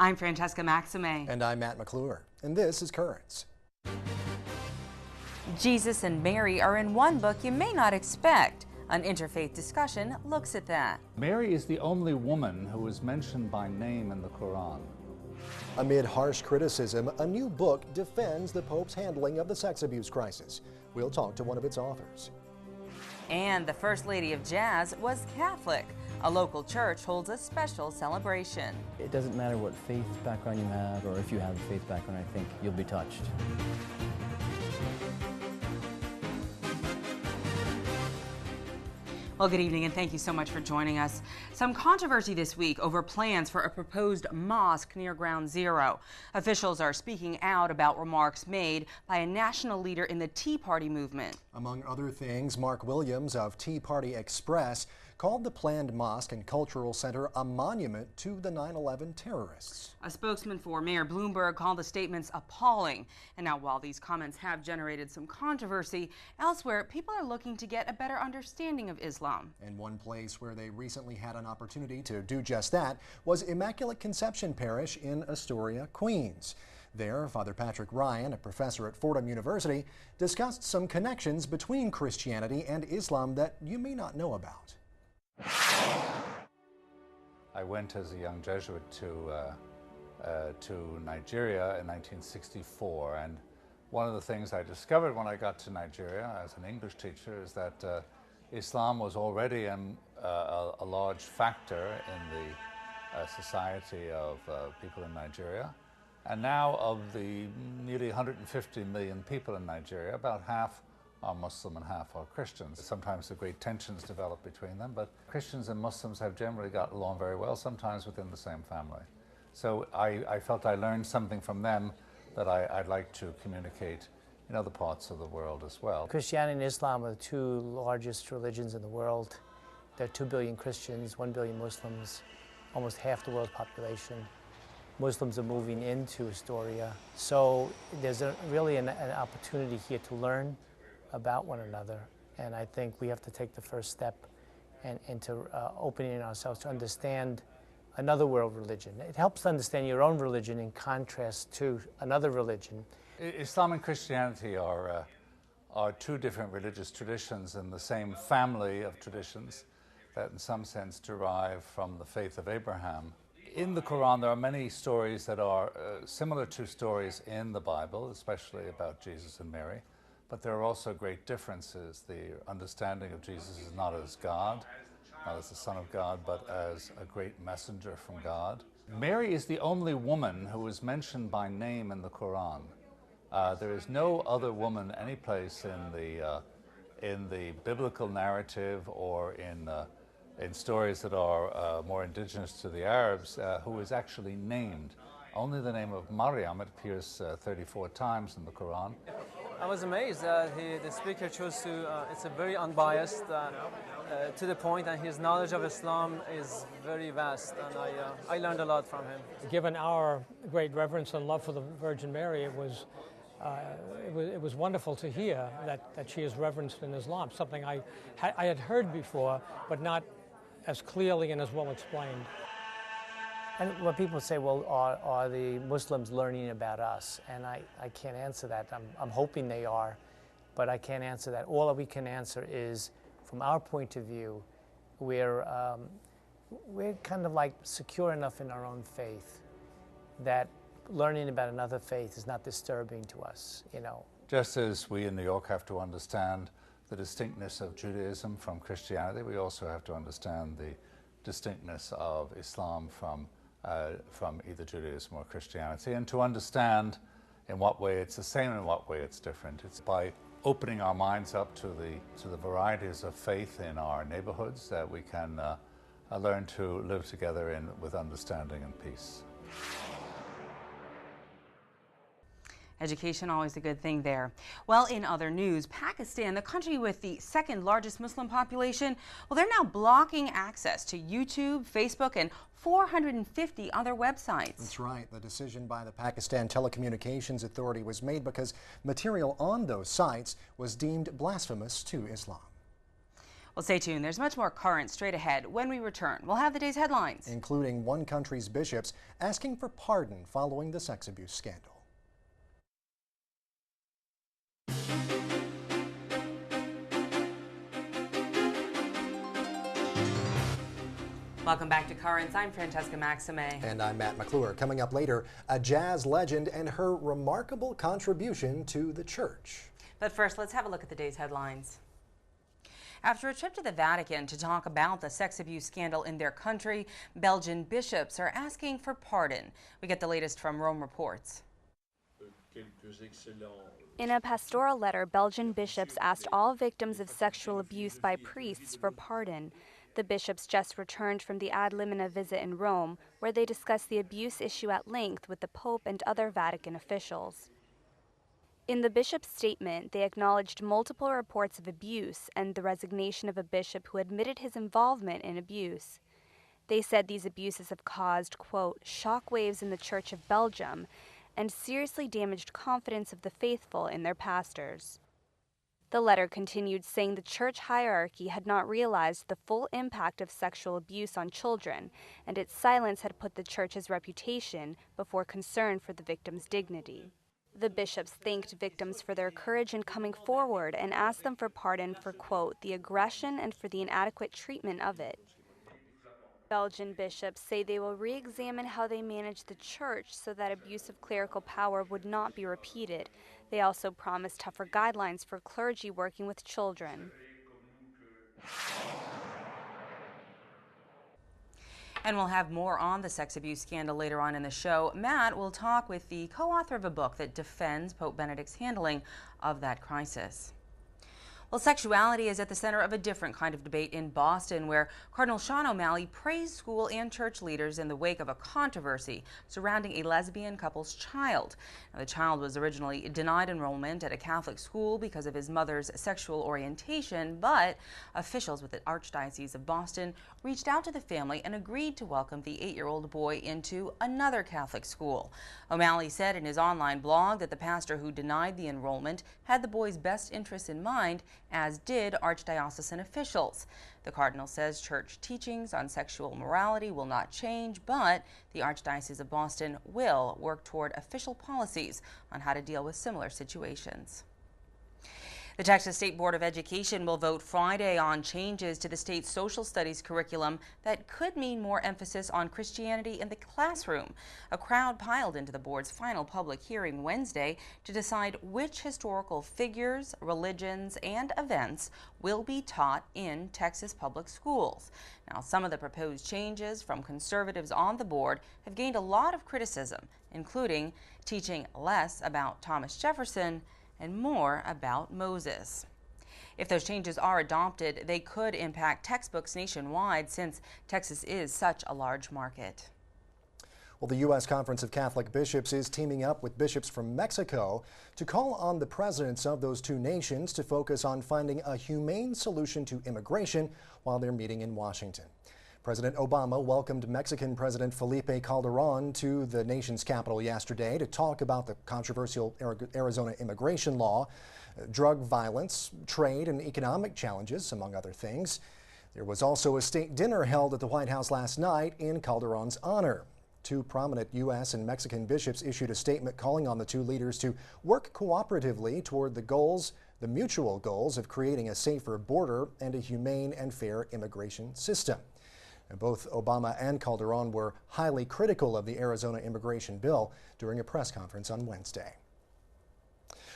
I'm Francesca Maxime. And I'm Matt McClure. And this is Currents. Jesus and Mary are in one book you may not expect. An interfaith discussion looks at that. Mary is the only woman who is mentioned by name in the Quran. Amid harsh criticism, a new book defends the Pope's handling of the sex abuse crisis. We'll talk to one of its authors. And the First Lady of Jazz was Catholic. A local church holds a special celebration. It doesn't matter what faith background you have, or if you have a faith background, I think you'll be touched. Well, good evening, and thank you so much for joining us. Some controversy this week over plans for a proposed mosque near Ground Zero. Officials are speaking out about remarks made by a national leader in the Tea Party movement. Among other things, Mark Williams of Tea Party Express called the planned mosque and cultural center a monument to the 9/11 terrorists. A spokesman for Mayor Bloomberg called the statements appalling. And now, while these comments have generated some controversy, elsewhere people are looking to get a better understanding of Islam. And one place where they recently had an opportunity to do just that was Immaculate Conception Parish in Astoria, Queens. There, Father Patrick Ryan, a professor at Fordham University, discussed some connections between Christianity and Islam that you may not know about. I went as a young Jesuit to Nigeria in 1964, and one of the things I discovered when I got to Nigeria as an English teacher is that Islam was already a large factor in the society of people in Nigeria. And now, of the nearly 150 million people in Nigeria, about half are Muslim and half are Christians. Sometimes the great tensions develop between them, but Christians and Muslims have generally got along very well, sometimes within the same family. So I felt I learned something from them that I'd like to communicate in other parts of the world as well. Christianity and Islam are the two largest religions in the world. There are 2 billion Christians, 1 billion Muslims, almost half the world's population. Muslims are moving into Astoria. So there's really an opportunity here to learn about one another. And I think we have to take the first step into opening ourselves to understand another world religion. It helps to understand your own religion in contrast to another religion. Islam and Christianity are two different religious traditions in the same family of traditions that in some sense derive from the faith of Abraham. In the Quran, there are many stories that are similar to stories in the Bible, especially about Jesus and Mary, but there are also great differences. The understanding of Jesus is not as God, not as the Son of God, but as a great messenger from God. Mary is the only woman who is mentioned by name in the Quran. There is no other woman any place in the biblical narrative or in stories that are more indigenous to the Arabs who is actually named. Only the name of Maryam appears 34 times in the Quran. I was amazed that the speaker chose to, it's a very unbiased, to the point, and his knowledge of Islam is very vast, and I learned a lot from him. Given our great reverence and love for the Virgin Mary, it was wonderful to hear that she is reverenced in Islam, something I had heard before, but not as clearly and as well explained. And when people say, well, are the Muslims learning about us? And I can't answer that. I'm hoping they are, but I can't answer that. All that we can answer is, from our point of view, we're kind of like secure enough in our own faith that learning about another faith is not disturbing to us, you know. Just as we in New York have to understand the distinctness of Judaism from Christianity, we also have to understand the distinctness of Islam from either Judaism or Christianity, and to understand in what way it's the same and in what way it's different. It's by opening our minds up to the varieties of faith in our neighborhoods that we can learn to live together with understanding and peace. Education, always a good thing there. Well, in other news, Pakistan, the country with the second largest Muslim population, well, they're now blocking access to YouTube, Facebook, and 450 other websites. That's right. The decision by the Pakistan Telecommunications Authority was made because material on those sites was deemed blasphemous to Islam. Well, stay tuned. There's much more current straight ahead. When we return, we'll have the day's headlines, including one country's bishops asking for pardon following the sex abuse scandal. Welcome back to Currents. I'm Francesca Maxime. And I'm Matt McClure. Coming up later, a jazz legend and her remarkable contribution to the church. But first, let's have a look at the day's headlines. After a trip to the Vatican to talk about the sex abuse scandal in their country, Belgian bishops are asking for pardon. We get the latest from Rome Reports. In a pastoral letter, Belgian bishops asked all victims of sexual abuse by priests for pardon. The bishops just returned from the ad limina visit in Rome, where they discussed the abuse issue at length with the Pope and other Vatican officials. In the bishop's statement, they acknowledged multiple reports of abuse and the resignation of a bishop who admitted his involvement in abuse. They said these abuses have caused, quote, shockwaves in the Church of Belgium and seriously damaged confidence of the faithful in their pastors. The letter continued saying the church hierarchy had not realized the full impact of sexual abuse on children, and its silence had put the church's reputation before concern for the victim's dignity. The bishops thanked victims for their courage in coming forward and asked them for pardon for, quote, the aggression and for the inadequate treatment of it. Belgian bishops say they will re-examine how they manage the church so that abuse of clerical power would not be repeated. They also promised tougher guidelines for clergy working with children. And we'll have more on the sex abuse scandal later on in the show. Matt will talk with the co-author of a book that defends Pope Benedict's handling of that crisis. Well, sexuality is at the center of a different kind of debate in Boston, where Cardinal Sean O'Malley praised school and church leaders in the wake of a controversy surrounding a lesbian couple's child. Now, the child was originally denied enrollment at a Catholic school because of his mother's sexual orientation, but officials with the Archdiocese of Boston reached out to the family and agreed to welcome the 8-year-old boy into another Catholic school. O'Malley said in his online blog that the pastor who denied the enrollment had the boy's best interests in mind, as did archdiocesan officials. The cardinal says church teachings on sexual morality will not change, but the Archdiocese of Boston will work toward official policies on how to deal with similar situations. The Texas State Board of Education will vote Friday on changes to the state's social studies curriculum that could mean more emphasis on Christianity in the classroom. A crowd piled into the board's final public hearing Wednesday to decide which historical figures, religions, and events will be taught in Texas public schools. Now, some of the proposed changes from conservatives on the board have gained a lot of criticism, including teaching less about Thomas Jefferson and more about Moses. If those changes are adopted, they could impact textbooks nationwide, since Texas is such a large market. Well, the U.S. Conference of Catholic Bishops is teaming up with bishops from Mexico to call on the presidents of those two nations to focus on finding a humane solution to immigration while they're meeting in Washington. President Obama welcomed Mexican President Felipe Calderón to the nation's capital yesterday to talk about the controversial Arizona immigration law, drug violence, trade, and economic challenges, among other things. There was also a state dinner held at the White House last night in Calderón's honor. Two prominent U.S. and Mexican bishops issued a statement calling on the two leaders to work cooperatively toward the mutual goals of creating a safer border and a humane and fair immigration system. Both Obama and Calderón were highly critical of the Arizona immigration bill during a press conference on Wednesday.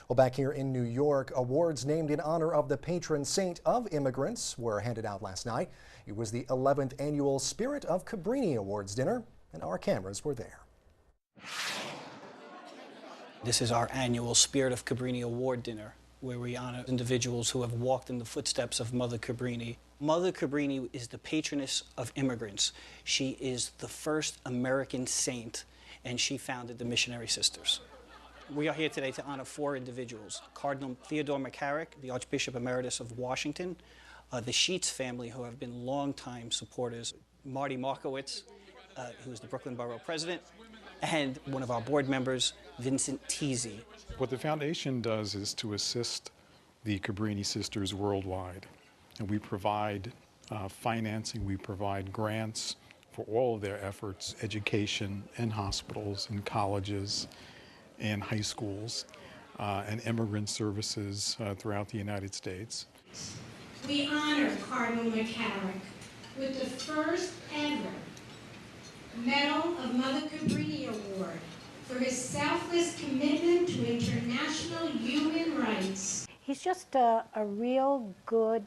Well, back here in New York, awards named in honor of the patron saint of immigrants were handed out last night. It was the 11th annual Spirit of Cabrini Awards dinner, and our cameras were there. This is our annual Spirit of Cabrini Award dinner, where we honor individuals who have walked in the footsteps of Mother Cabrini. Mother Cabrini is the patroness of immigrants. She is the first American saint, and she founded the Missionary Sisters. We are here today to honor 4 individuals: Cardinal Theodore McCarrick, the Archbishop Emeritus of Washington, the Sheets family, who have been longtime supporters, Marty Markowitz, who is the Brooklyn Borough President, and one of our board members, Vincent Teasy. What the foundation does is to assist the Cabrini sisters worldwide And we provide financing, we provide grants for all of their efforts, education in hospitals, in colleges, and high schools, and immigrant services throughout the United States. We honor Cardinal McCarrick with the first ever Medal of Mother Cabrini Award for his selfless commitment to international human rights. He's just a real good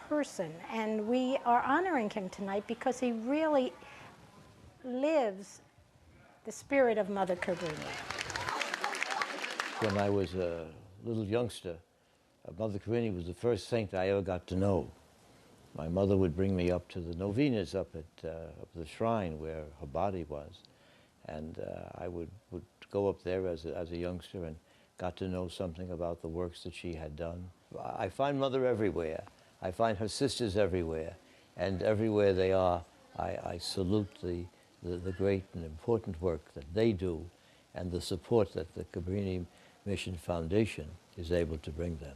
person, and we are honoring him tonight because he really lives the spirit of Mother Cabrini. When I was a little youngster, Mother Cabrini was the first saint I ever got to know. My mother would bring me up to the novenas up at the shrine where her body was, and I would go up there as a youngster and got to know something about the works that she had done. I find Mother everywhere. I find her sisters everywhere, and everywhere they are, I salute the great and important work that they do and the support that the Cabrini Mission Foundation is able to bring them.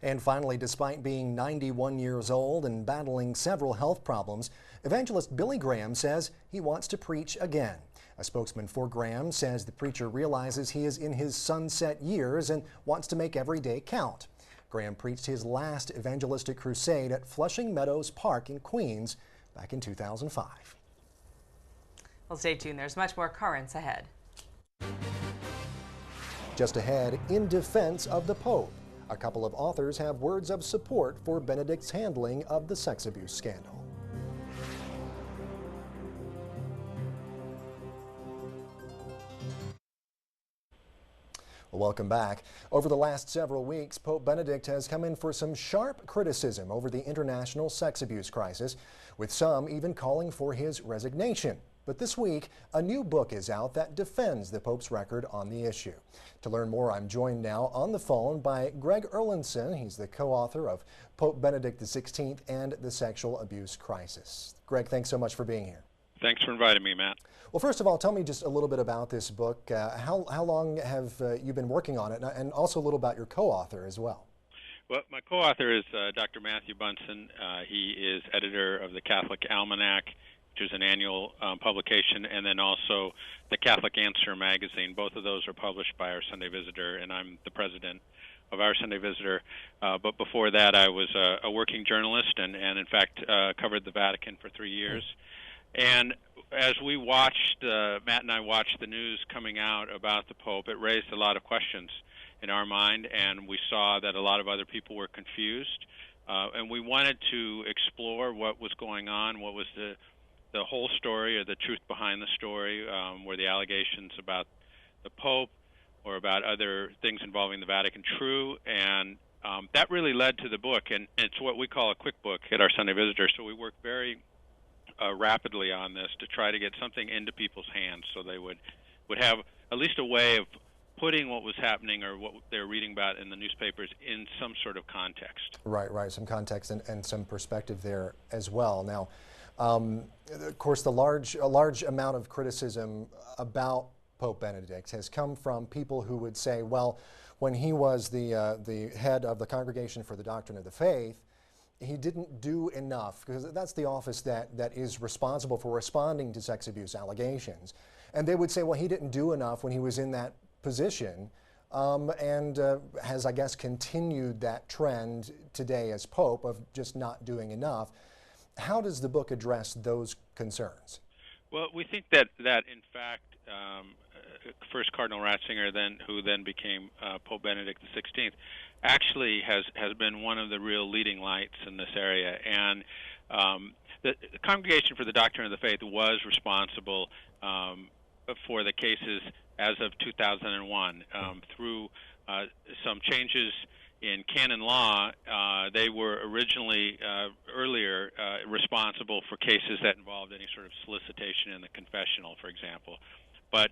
And finally, despite being 91 years old and battling several health problems, evangelist Billy Graham says he wants to preach again. A spokesman for Graham says the preacher realizes he is in his sunset years and wants to make every day count. Graham preached his last evangelistic crusade at Flushing Meadows Park in Queens back in 2005. Well, stay tuned. There's much more currents ahead. Just ahead, in defense of the Pope, a couple of authors have words of support for Benedict's handling of the sex abuse scandal. Well, welcome back. Over the last several weeks, Pope Benedict has come in for some sharp criticism over the international sex abuse crisis, with some even calling for his resignation. But this week, a new book is out that defends the Pope's record on the issue. To learn more, I'm joined now on the phone by Greg Erlandson. He's the co-author of Pope Benedict XVI and the Sexual Abuse Crisis. Greg, thanks so much for being here. Thanks for inviting me, Matt. Well, first of all, tell me just a little bit about this book. How long have you been working on it, and also a little about your co-author as well? Well, my co-author is Dr. Matthew Bunson. He is editor of the Catholic Almanac, which is an annual publication, and then also the Catholic Answer magazine. Both of those are published by our Sunday Visitor, and I'm the president of our Sunday Visitor. But before that, I was a working journalist and in fact, covered the Vatican for 3 years. And as we watched, Matt and I watched the news coming out about the Pope, it raised a lot of questions in our mind, and we saw that a lot of other people were confused. And we wanted to explore what was going on, what was the whole story or the truth behind the story. Were the allegations about the Pope or about other things involving the Vatican true? And that really led to the book, and it's what we call a quick book at our Sunday Visitor. So we worked very rapidly on this to try to get something into people's hands so they would have at least a way of putting what was happening or what they're reading about in the newspapers in some sort of context. Right, some context and some perspective there as well. Now, of course, a large amount of criticism about Pope Benedict has come from people who would say, well, when he was the head of the Congregation for the Doctrine of the Faith, he didn't do enough, because that's the office that is responsible for responding to sex abuse allegations. And they would say, well, he didn't do enough when he was in that position, and has, I guess, continued that trend today as Pope of just not doing enough. How does the book address those concerns? Well, we think that in fact, first Cardinal Ratzinger, who then became Pope Benedict XVI, actually has been one of the real leading lights in this area. And the Congregation for the Doctrine of the Faith was responsible for the cases as of 2001. Through some changes in canon law, they were originally earlier responsible for cases that involved any sort of solicitation in the confessional, for example. But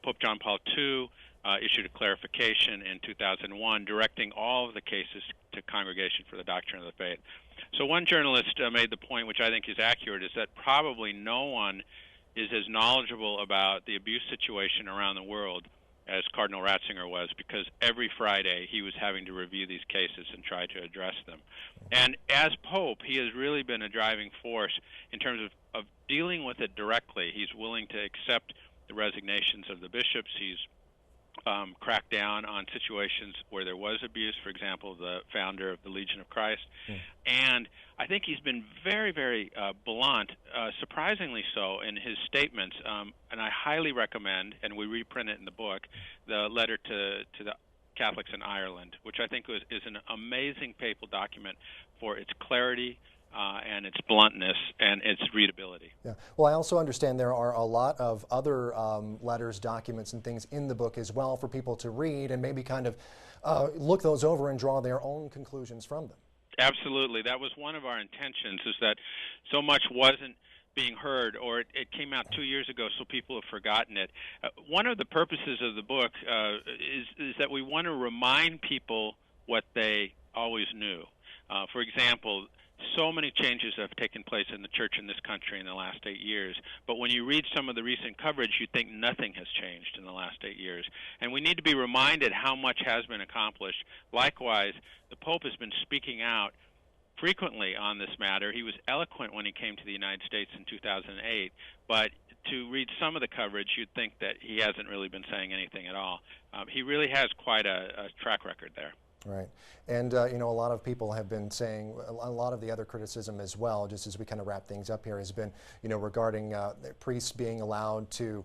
Pope John Paul II issued a clarification in 2001 directing all of the cases to Congregation for the Doctrine of the Faith. So one journalist made the point, which I think is accurate, is that probably no one is as knowledgeable about the abuse situation around the world as Cardinal Ratzinger was, because every Friday he was having to review these cases and try to address them. And as Pope, he has really been a driving force in terms of dealing with it directly. He's willing to accept the resignations of the bishops. He's cracked down on situations where there was abuse, for example, the founder of the Legion of Christ. And I think he's been very, very blunt, surprisingly so, in his statements. And I highly recommend, and we reprint it in the book, the letter to the Catholics in Ireland, which I think is an amazing papal document for its clarity, and its bluntness and its readability. Yeah. Well, I also understand there are a lot of other letters, documents, and things in the book as well for people to read and maybe kind of look those over and draw their own conclusions from them. Absolutely. That was one of our intentions, is that so much wasn't being heard, or it came out 2 years ago, so people have forgotten it. One of the purposes of the book is that we want to remind people what they always knew. For example, so many changes have taken place in the church in this country in the last 8 years, but when you read some of the recent coverage, you think nothing has changed in the last 8 years. And we need to be reminded how much has been accomplished. Likewise, the Pope has been speaking out frequently on this matter. He was eloquent when he came to the United States in 2008, but to read some of the coverage, you'd think that he hasn't really been saying anything at all. He really has quite a track record there. Right. And, you know, a lot of people have been saying, a lot of the other criticism as well, just as we kind of wrap things up here, has been, you know, regarding priests being allowed to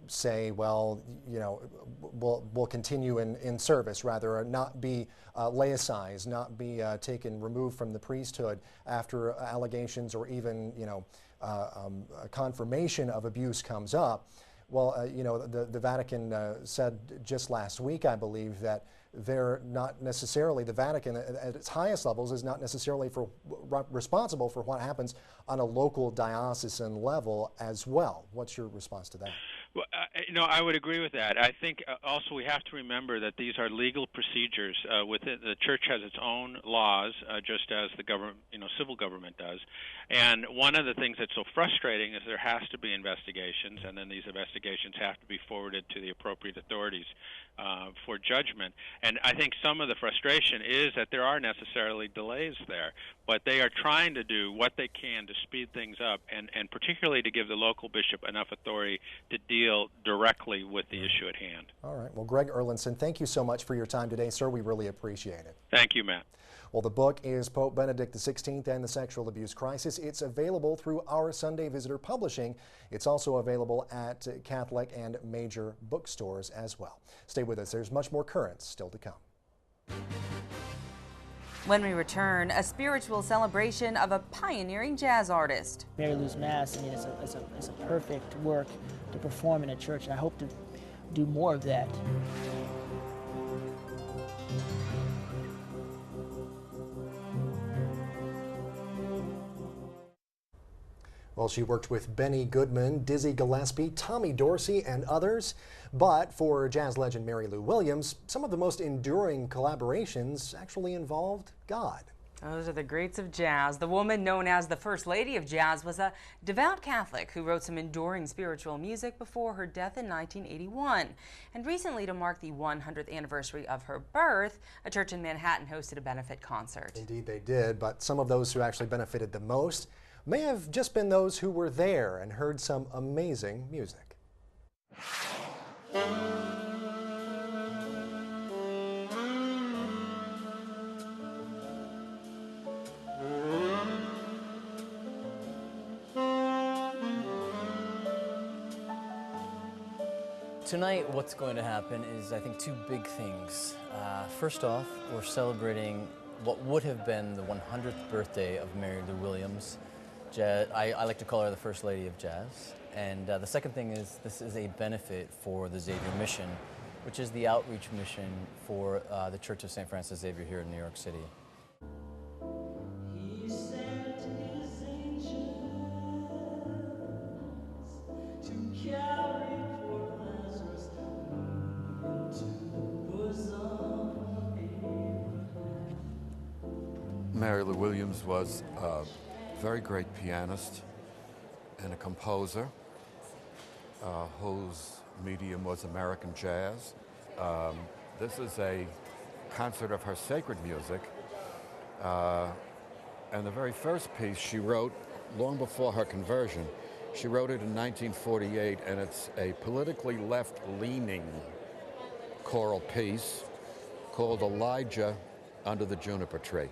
say, well, you know, we'll continue in service, rather, or not be laicized, not be removed from the priesthood after allegations or even, you know, a confirmation of abuse comes up. Well, you know, the Vatican said just last week, I believe, that they're not necessarily, the Vatican at its highest levels is not necessarily responsible for what happens on a local diocesan level as well. What's your response to that? Well, you know, I would agree with that. I think also we have to remember that these are legal procedures. Within the church has its own laws, just as the government, you know, civil government does. And one of the things that's so frustrating is there has to be investigations, and then these investigations have to be forwarded to the appropriate authorities for judgment. And I think some of the frustration is that there are necessarily delays there, but they are trying to do what they can to speed things up, and particularly to give the local bishop enough authority to deal directly with the issue at hand. All right. Well, Greg Erlandson, thank you so much for your time today, sir. We really appreciate it. Thank you, Matt. Well, the book is Pope Benedict XVI and the Sexual Abuse Crisis. It's available through Our Sunday Visitor Publishing. It's also available at Catholic and major bookstores as well. Stay with us. There's much more Currents still to come. When we return, a spiritual celebration of a pioneering jazz artist. Mary Lou's Mass, I mean, it's a perfect work to perform in a church, and I hope to do more of that. Well, she worked with Benny Goodman, Dizzy Gillespie, Tommy Dorsey, and others. But for jazz legend Mary Lou Williams, some of the most enduring collaborations actually involved God. Those are the greats of jazz. The woman known as the First Lady of Jazz was a devout Catholic who wrote some enduring spiritual music before her death in 1981. And recently, to mark the 100th anniversary of her birth, a church in Manhattan hosted a benefit concert. Indeed they did, but some of those who actually benefited the most may have just been those who were there and heard some amazing music. Tonight, what's going to happen is, I think, two big things. First off, we're celebrating what would have been the 100th birthday of Mary Lou Williams. I like to call her the First Lady of Jazz. And the second thing is, this is a benefit for the Xavier Mission, which is the outreach mission for the Church of St. Francis Xavier here in New York City. Mary Lou Williams was a very great pianist and a composer whose medium was American jazz. This is a concert of her sacred music. And the very first piece she wrote long before her conversion. She wrote it in 1948, and it's a politically left-leaning choral piece called Elijah Under the Juniper Tree.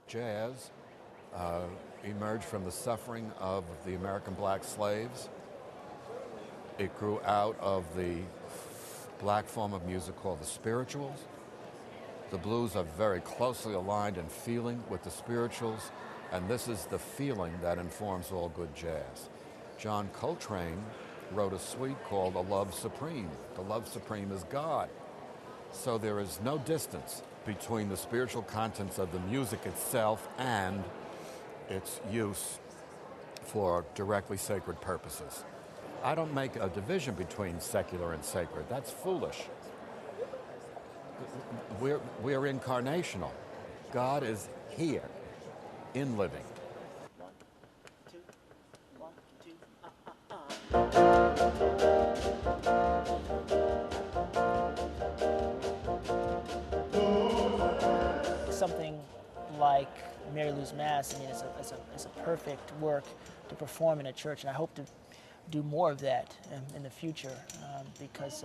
Jazz emerged from the suffering of the American black slaves. It grew out of the black form of music called the spirituals. The blues are very closely aligned in feeling with the spirituals, and this is the feeling that informs all good jazz. John Coltrane wrote a suite called The Love Supreme. The Love Supreme is God. So there is no distance between the spiritual contents of the music itself and its use for directly sacred purposes. I don't make a division between secular and sacred. That's foolish. We're incarnational. God is here, in living. Something like Mary Lou's Mass, I mean, it's a perfect work to perform in a church, and I hope to do more of that in the future, because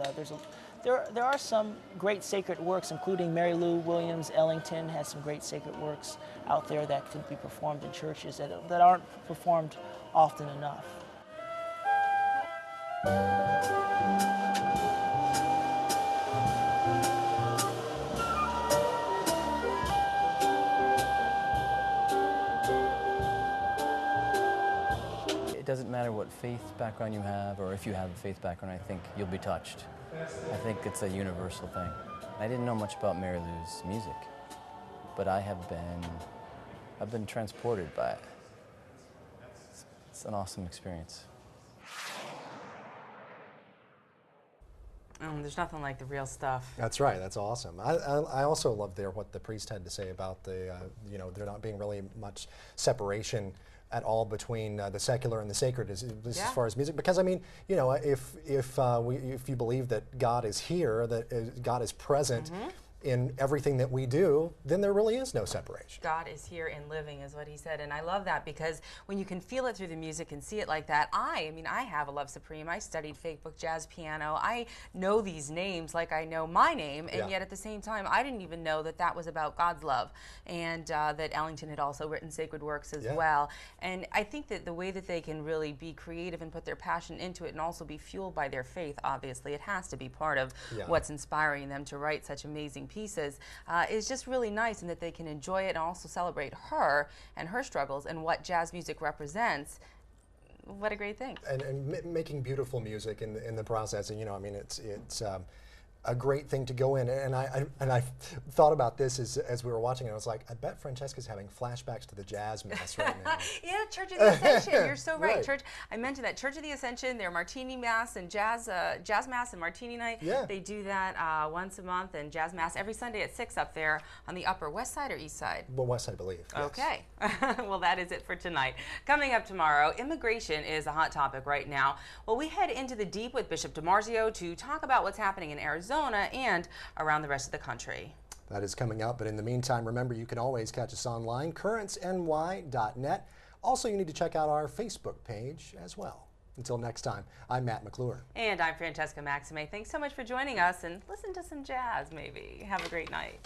there are some great sacred works, including Mary Lou Williams. Ellington has some great sacred works out there that can be performed in churches that aren't performed often enough. It doesn't matter what faith background you have, or if you have a faith background, I think you'll be touched. I think it's a universal thing. I didn't know much about Mary Lou's music, but I've been transported by it. It's an awesome experience. There's nothing like the real stuff. That's right. That's awesome. I also love there what the priest had to say about the there not being really much separation at all between the secular and the sacred as far as music, because I mean, if you believe that God is here, that God is present in everything that we do, then there really is no separation. God is here and living is what he said, and I love that, because when you can feel it through the music and see it like that, I have a love supreme. I studied fake book jazz piano. I know these names like I know my name, and yet at the same time, I didn't even know that that was about God's love, and that Ellington had also written sacred works as well. And I think that the way that they can really be creative and put their passion into it and also be fueled by their faith, obviously, it has to be part of what's inspiring them to write such amazing pieces, is just really nice, and that they can enjoy it and also celebrate her and her struggles and what jazz music represents. What a great thing. And making beautiful music in the process, and I mean, it's a great thing to go in. And I thought about this as we were watching it. I was like, I bet Francesca's having flashbacks to the jazz mass right now. Yeah, Church of the Ascension. You're so right. Church. I mentioned that Church of the Ascension, their Martini Mass and jazz mass and Martini Night. Yeah. They do that once a month, and jazz mass every Sunday at 6 up there on the Upper West Side or East Side? Well, West Side, I believe. Yes. Okay. Well, that is it for tonight. Coming up tomorrow, immigration is a hot topic right now. Well, we head into the deep with Bishop DiMarzio to talk about what's happening in Arizona and around the rest of the country. That is coming up, but in the meantime, remember, you can always catch us online, currentsny.net. Also, you need to check out our Facebook page as well. Until next time, I'm Matt McClure. And I'm Francesca Maxime. Thanks so much for joining us, and listen to some jazz, maybe. Have a great night.